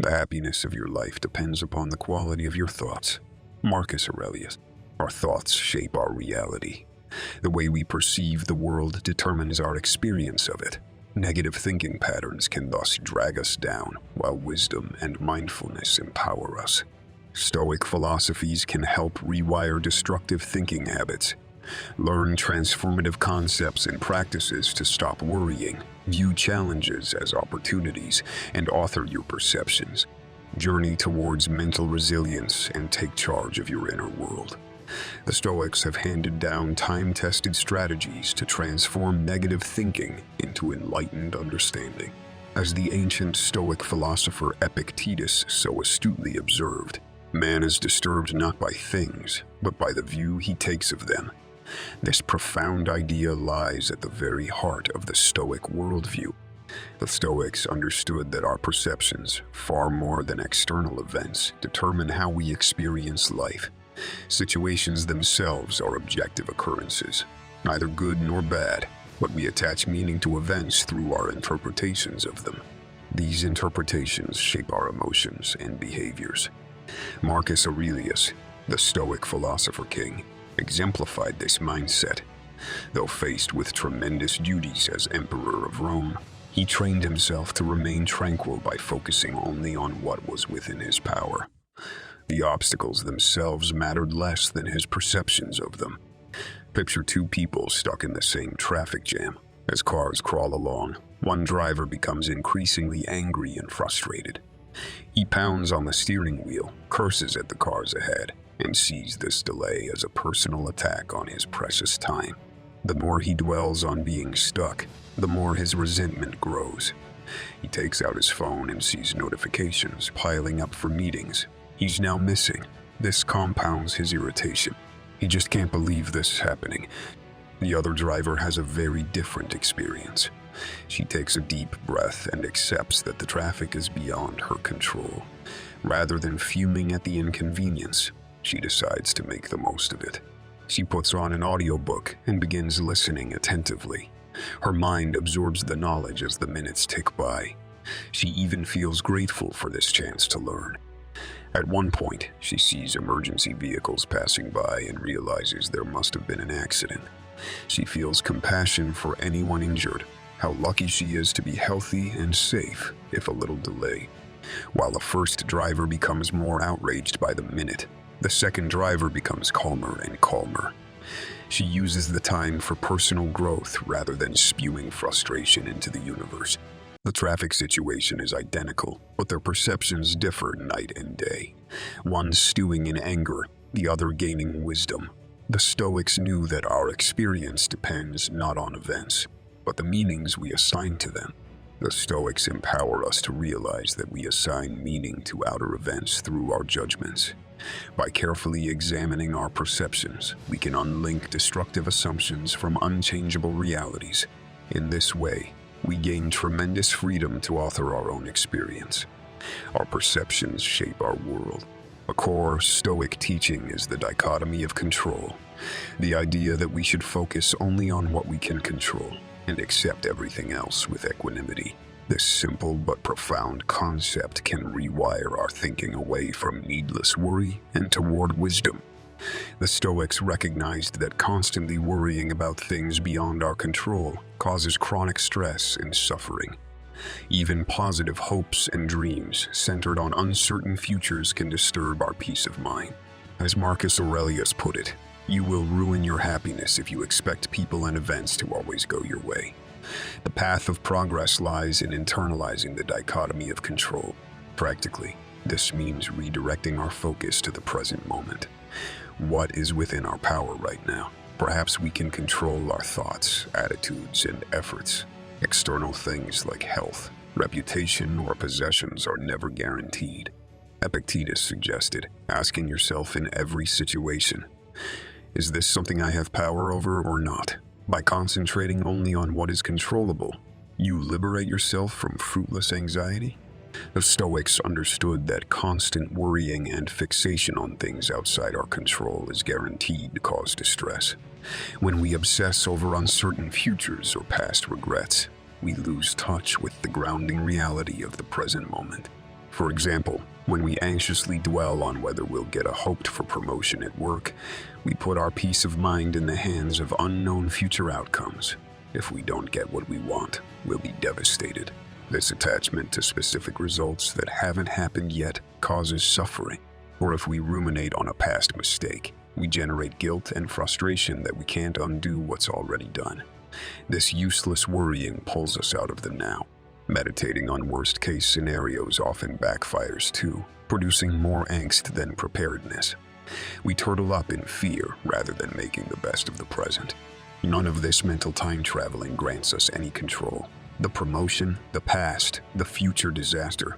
The happiness of your life depends upon the quality of your thoughts. Marcus Aurelius. Our thoughts shape our reality. The way we perceive the world determines our experience of it. Negative thinking patterns can thus drag us down, while wisdom and mindfulness empower us. Stoic philosophies can help rewire destructive thinking habits. Learn transformative concepts and practices to stop worrying, view challenges as opportunities, and author your perceptions. Journey towards mental resilience and take charge of your inner world. The Stoics have handed down time-tested strategies to transform negative thinking into enlightened understanding. As the ancient Stoic philosopher Epictetus so astutely observed, man is disturbed not by things, but by the view he takes of them. This profound idea lies at the very heart of the Stoic worldview. The Stoics understood that our perceptions, far more than external events, determine how we experience life. Situations themselves are objective occurrences, neither good nor bad, but we attach meaning to events through our interpretations of them. These interpretations shape our emotions and behaviors. Marcus Aurelius, the Stoic philosopher king, exemplified this mindset. Though faced with tremendous duties as emperor of Rome, he trained himself to remain tranquil by focusing only on what was within his power. The obstacles themselves mattered less than his perceptions of them. Picture two people stuck in the same traffic jam. As cars crawl along, one driver becomes increasingly angry and frustrated. He pounds on the steering wheel, curses at the cars ahead, and sees this delay as a personal attack on his precious time. The more he dwells on being stuck, the more his resentment grows. He takes out his phone and sees notifications piling up for meetings he's now missing. This compounds his irritation. He just can't believe this is happening. The other driver has a very different experience. She takes a deep breath and accepts that the traffic is beyond her control. Rather than fuming at the inconvenience, she decides to make the most of it. She puts on an audiobook and begins listening attentively. Her mind absorbs the knowledge as the minutes tick by. She even feels grateful for this chance to learn. At one point, she sees emergency vehicles passing by and realizes there must have been an accident. She feels compassion for anyone injured, how lucky she is to be healthy and safe, if a little delay. While the first driver becomes more outraged by the minute, the second driver becomes calmer and calmer. She uses the time for personal growth rather than spewing frustration into the universe. The traffic situation is identical, but their perceptions differ night and day. One stewing in anger, the other gaining wisdom. The Stoics knew that our experience depends not on events, but the meanings we assign to them. The Stoics empower us to realize that we assign meaning to outer events through our judgments. By carefully examining our perceptions, we can unlink destructive assumptions from unchangeable realities. In this way, we gain tremendous freedom to author our own experience. Our perceptions shape our world. A core Stoic teaching is the dichotomy of control, the idea that we should focus only on what we can control and accept everything else with equanimity. This simple but profound concept can rewire our thinking away from needless worry and toward wisdom. The Stoics recognized that constantly worrying about things beyond our control causes chronic stress and suffering. Even positive hopes and dreams centered on uncertain futures can disturb our peace of mind. As Marcus Aurelius put it, you will ruin your happiness if you expect people and events to always go your way. The path of progress lies in internalizing the dichotomy of control. Practically, this means redirecting our focus to the present moment. What is within our power right now? Perhaps we can control our thoughts, attitudes, and efforts. External things like health, reputation, or possessions are never guaranteed. Epictetus suggested asking yourself in every situation, is this something I have power over or not? By concentrating only on what is controllable, you liberate yourself from fruitless anxiety. The Stoics understood that constant worrying and fixation on things outside our control is guaranteed to cause distress. When we obsess over uncertain futures or past regrets, we lose touch with the grounding reality of the present moment. For example, when we anxiously dwell on whether we'll get a hoped-for promotion at work, we put our peace of mind in the hands of unknown future outcomes. If we don't get what we want, we'll be devastated. This attachment to specific results that haven't happened yet causes suffering. Or if we ruminate on a past mistake, we generate guilt and frustration that we can't undo what's already done. This useless worrying pulls us out of the now. Meditating on worst-case scenarios often backfires too, producing more angst than preparedness. We turtle up in fear rather than making the best of the present. None of this mental time traveling grants us any control. The promotion, the past, the future disaster.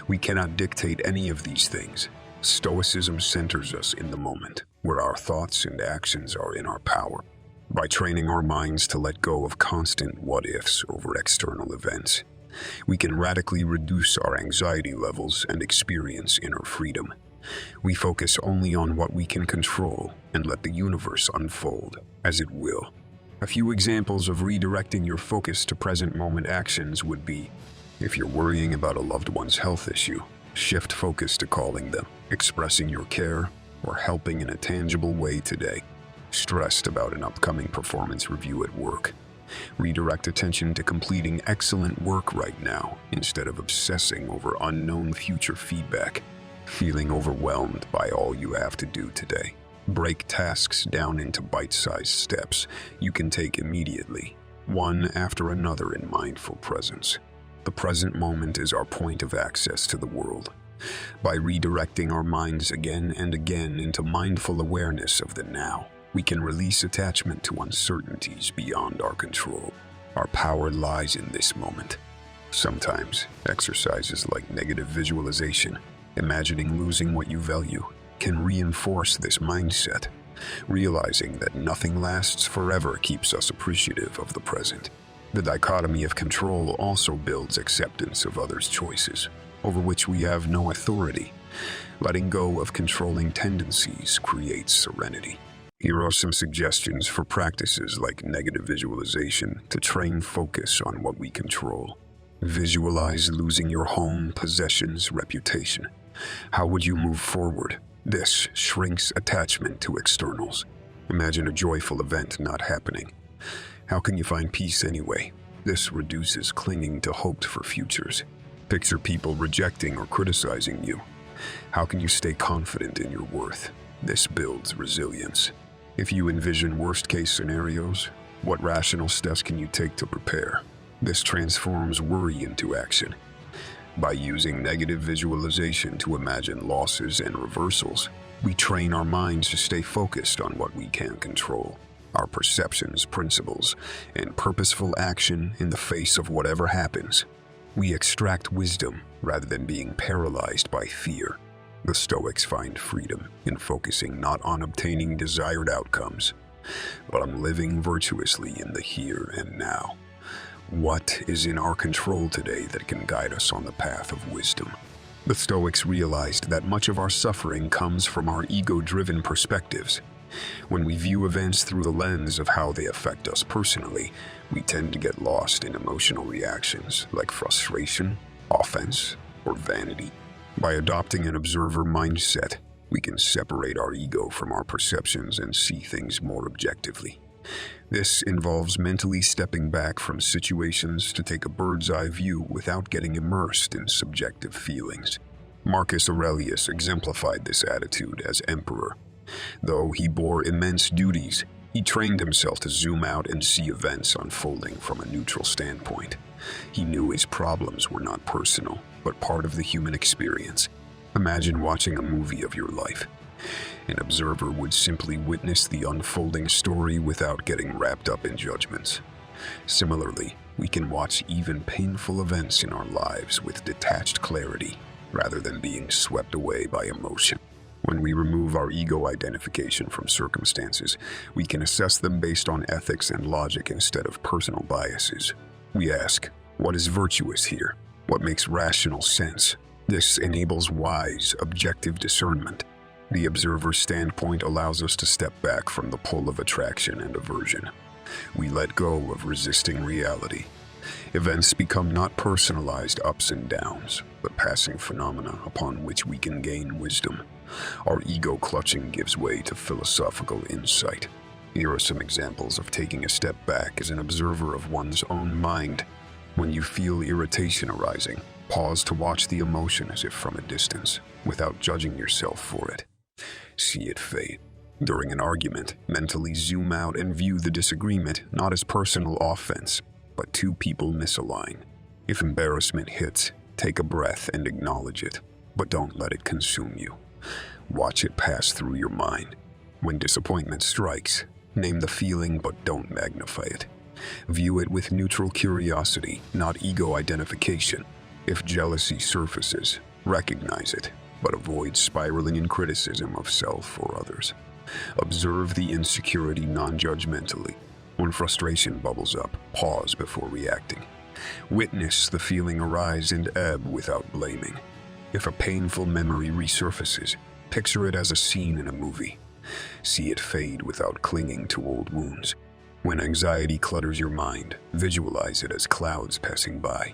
We cannot dictate any of these things. Stoicism centers us in the moment, where our thoughts and actions are in our power. By training our minds to let go of constant what-ifs over external events, we can radically reduce our anxiety levels and experience inner freedom. We focus only on what we can control and let the universe unfold as it will. A few examples of redirecting your focus to present moment actions would be: if you're worrying about a loved one's health issue, shift focus to calling them, expressing your care, or helping in a tangible way today. Stressed about an upcoming performance review at work, redirect attention to completing excellent work right now instead of obsessing over unknown future feedback. Feeling overwhelmed by all you have to do today, break tasks down into bite-sized steps you can take immediately, one after another in mindful presence. The present moment is our point of access to the world. By redirecting our minds again and again into mindful awareness of the now, we can release attachment to uncertainties beyond our control. Our power lies in this moment. Sometimes, exercises like negative visualization, imagining losing what you value, can reinforce this mindset. Realizing that nothing lasts forever keeps us appreciative of the present. The dichotomy of control also builds acceptance of others' choices, over which we have no authority. Letting go of controlling tendencies creates serenity. Here are some suggestions for practices like negative visualization to train focus on what we control. Visualize losing your home, possessions, reputation. How would you move forward? This shrinks attachment to externals. Imagine a joyful event not happening. How can you find peace anyway? This reduces clinging to hoped-for futures. Picture people rejecting or criticizing you. How can you stay confident in your worth? This builds resilience. If you envision worst-case scenarios, what rational steps can you take to prepare? This transforms worry into action. By using negative visualization to imagine losses and reversals, we train our minds to stay focused on what we can control, our perceptions, principles, and purposeful action in the face of whatever happens. We extract wisdom rather than being paralyzed by fear. The Stoics find freedom in focusing not on obtaining desired outcomes, but on living virtuously in the here and now. What is in our control today that can guide us on the path of wisdom? The Stoics realized that much of our suffering comes from our ego-driven perspectives. When we view events through the lens of how they affect us personally, we tend to get lost in emotional reactions like frustration, offense, or vanity. By adopting an observer mindset, we can separate our ego from our perceptions and see things more objectively. This involves mentally stepping back from situations to take a bird's-eye view without getting immersed in subjective feelings. Marcus Aurelius exemplified this attitude as emperor. Though he bore immense duties, he trained himself to zoom out and see events unfolding from a neutral standpoint. He knew his problems were not personal, but part of the human experience. Imagine watching a movie of your life. An observer would simply witness the unfolding story without getting wrapped up in judgments. Similarly, we can watch even painful events in our lives with detached clarity, rather than being swept away by emotion. When we remove our ego identification from circumstances, we can assess them based on ethics and logic instead of personal biases. We ask, what is virtuous here? What makes rational sense? This enables wise, objective discernment. The observer's standpoint allows us to step back from the pull of attraction and aversion. We let go of resisting reality Events become not personalized ups and downs, but passing phenomena upon which we can gain wisdom. Our ego clutching gives way to philosophical insight. Here are some examples of taking a step back as an observer of one's own mind. When you feel irritation arising, pause to watch the emotion as if from a distance, without judging yourself for it. See it fade. During an argument, mentally zoom out and view the disagreement not as personal offense, but two people misalign. If embarrassment hits, take a breath and acknowledge it, but don't let it consume you. Watch it pass through your mind. When disappointment strikes, name the feeling but don't magnify it. View it with neutral curiosity, not ego identification. If jealousy surfaces, recognize it, but avoid spiraling in criticism of self or others. Observe the insecurity non-judgmentally. When frustration bubbles up, pause before reacting. Witness the feeling arise and ebb without blaming. If a painful memory resurfaces, picture it as a scene in a movie. See it fade without clinging to old wounds. When anxiety clutters your mind, visualize it as clouds passing by.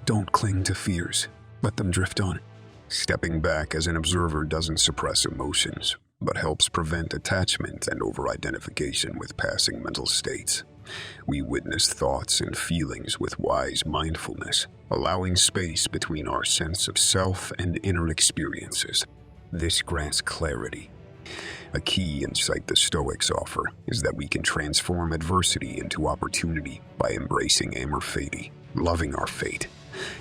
Don't cling to fears, let them drift on. Stepping back as an observer doesn't suppress emotions, but helps prevent attachment and over-identification with passing mental states. We witness thoughts and feelings with wise mindfulness, allowing space between our sense of self and inner experiences. This grants clarity. A key insight the Stoics offer is that we can transform adversity into opportunity by embracing amor fati, loving our fate.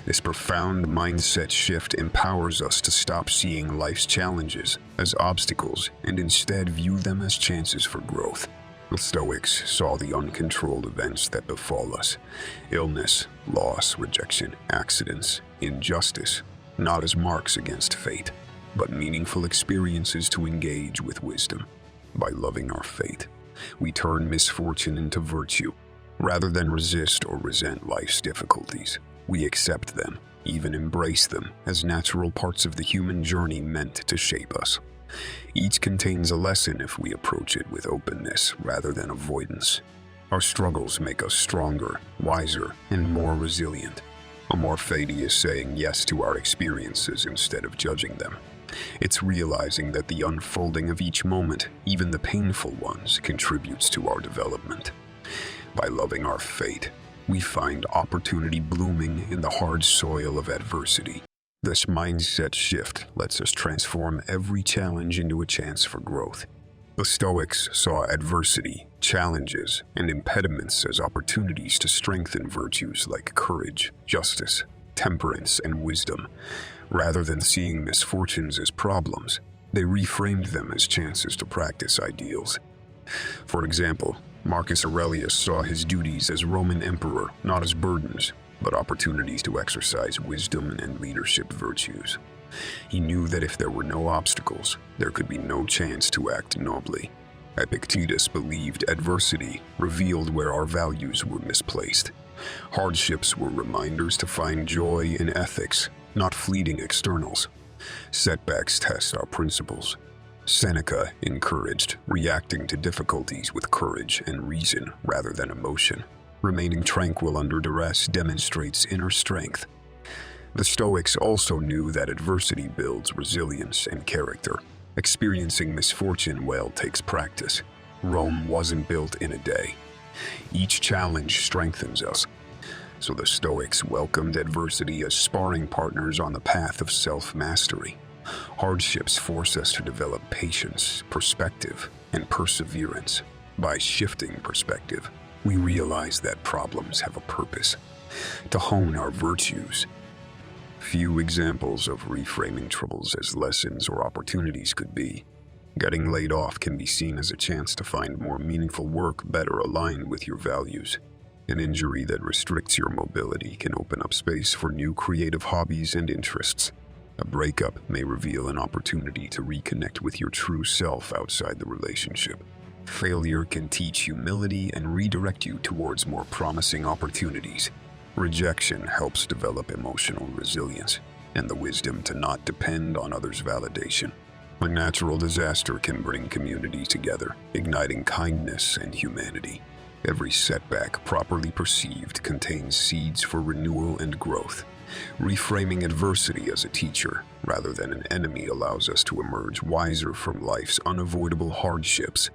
This profound mindset shift empowers us to stop seeing life's challenges as obstacles and instead view them as chances for growth. The Stoics saw the uncontrolled events that befall us, illness, loss, rejection, accidents, injustice, not as marks against fate, but meaningful experiences to engage with wisdom. By loving our fate, we turn misfortune into virtue. Rather than resist or resent life's difficulties, we accept them, even embrace them, as natural parts of the human journey meant to shape us. Each contains a lesson if we approach it with openness rather than avoidance. Our struggles make us stronger, wiser, and more resilient. Amor fati is saying yes to our experiences instead of judging them. It's realizing that the unfolding of each moment, even the painful ones, contributes to our development. By loving our fate, we find opportunity blooming in the hard soil of adversity. This mindset shift lets us transform every challenge into a chance for growth. The Stoics saw adversity, challenges, and impediments as opportunities to strengthen virtues like courage, justice, temperance, and wisdom. Rather than seeing misfortunes as problems, they reframed them as chances to practice ideals. For example, Marcus Aurelius saw his duties as Roman emperor not as burdens, but opportunities to exercise wisdom and leadership virtues. He knew that if there were no obstacles, there could be no chance to act nobly. Epictetus believed adversity revealed where our values were misplaced. Hardships were reminders to find joy in ethics, not fleeting externals. Setbacks test our principles. Seneca encouraged reacting to difficulties with courage and reason rather than emotion. Remaining tranquil under duress demonstrates inner strength. The Stoics also knew that adversity builds resilience and character. Experiencing misfortune well takes practice. Rome wasn't built in a day. Each challenge strengthens us. So the Stoics welcomed adversity as sparring partners on the path of self-mastery. Hardships force us to develop patience, perspective, and perseverance. By shifting perspective, we realize that problems have a purpose, to hone our virtues. Few examples of reframing troubles as lessons or opportunities could be. Getting laid off can be seen as a chance to find more meaningful work better aligned with your values. An injury that restricts your mobility can open up space for new creative hobbies and interests. A breakup may reveal an opportunity to reconnect with your true self outside the relationship. Failure can teach humility and redirect you towards more promising opportunities. Rejection helps develop emotional resilience and the wisdom to not depend on others' validation. A natural disaster can bring communities together, igniting kindness and humanity. Every setback, properly perceived, contains seeds for renewal and growth. Reframing adversity as a teacher rather than an enemy allows us to emerge wiser from life's unavoidable hardships.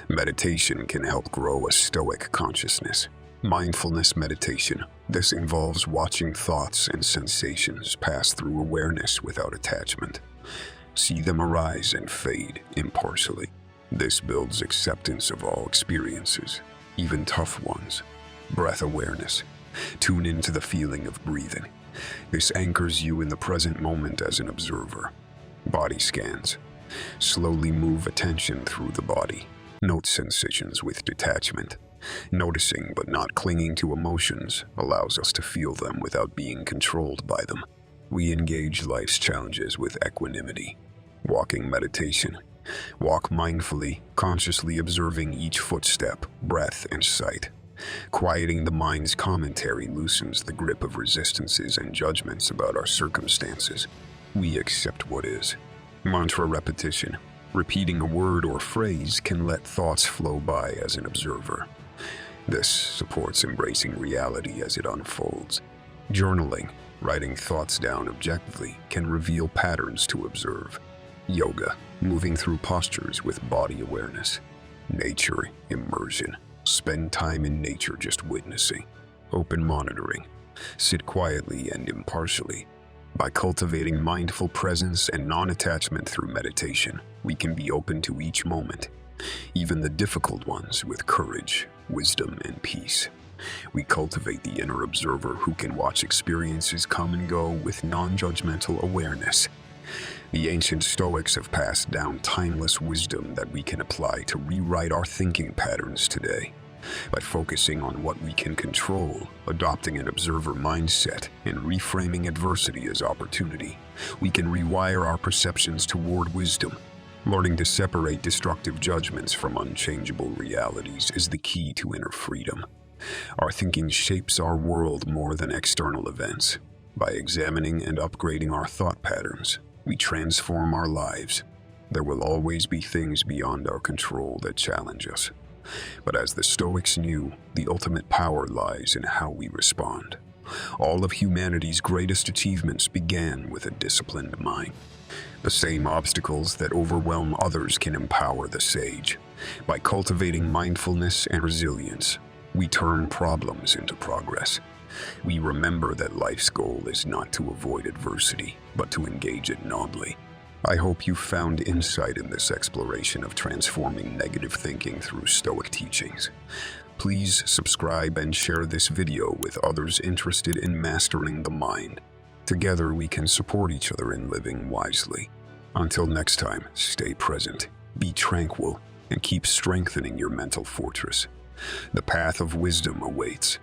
Meditation can help grow a Stoic consciousness. Mindfulness meditation. This involves watching thoughts and sensations pass through awareness without attachment. See them arise and fade impartially. This builds acceptance of all experiences, even tough ones. Breath awareness. Tune into the feeling of breathing. This anchors you in the present moment as an observer. Body scans. Slowly move attention through the body. Note sensations with detachment. Noticing but not clinging to emotions allows us to feel them without being controlled by them. We engage life's challenges with equanimity. Walking meditation. Walk mindfully, consciously observing each footstep, breath, and sight. Quieting the mind's commentary loosens the grip of resistances and judgments about our circumstances. We accept what is. Mantra repetition. Repeating a word or phrase can let thoughts flow by as an observer. This supports embracing reality as it unfolds. Journaling. Writing thoughts down objectively can reveal patterns to observe. Yoga. Moving through postures with body awareness. Nature immersion. Spend time in nature just witnessing. Open monitoring. Sit quietly and impartially. By cultivating mindful presence and non-attachment through meditation, we can be open to each moment, even the difficult ones, with courage, wisdom, and peace. We cultivate the inner observer who can watch experiences come and go with non-judgmental awareness. The ancient Stoics have passed down timeless wisdom that we can apply to rewrite our thinking patterns today. By focusing on what we can control, adopting an observer mindset, and reframing adversity as opportunity, we can rewire our perceptions toward wisdom. Learning to separate destructive judgments from unchangeable realities is the key to inner freedom. Our thinking shapes our world more than external events. By examining and upgrading our thought patterns, we transform our lives. There will always be things beyond our control that challenge us. But as the Stoics knew, the ultimate power lies in how we respond. All of humanity's greatest achievements began with a disciplined mind. The same obstacles that overwhelm others can empower the sage. By cultivating mindfulness and resilience, we turn problems into progress. We remember that life's goal is not to avoid adversity, but to engage it nobly. I hope you found insight in this exploration of transforming negative thinking through Stoic teachings. Please subscribe and share this video with others interested in mastering the mind. Together we can support each other in living wisely. Until next time, stay present, be tranquil, and keep strengthening your mental fortress. The path of wisdom awaits.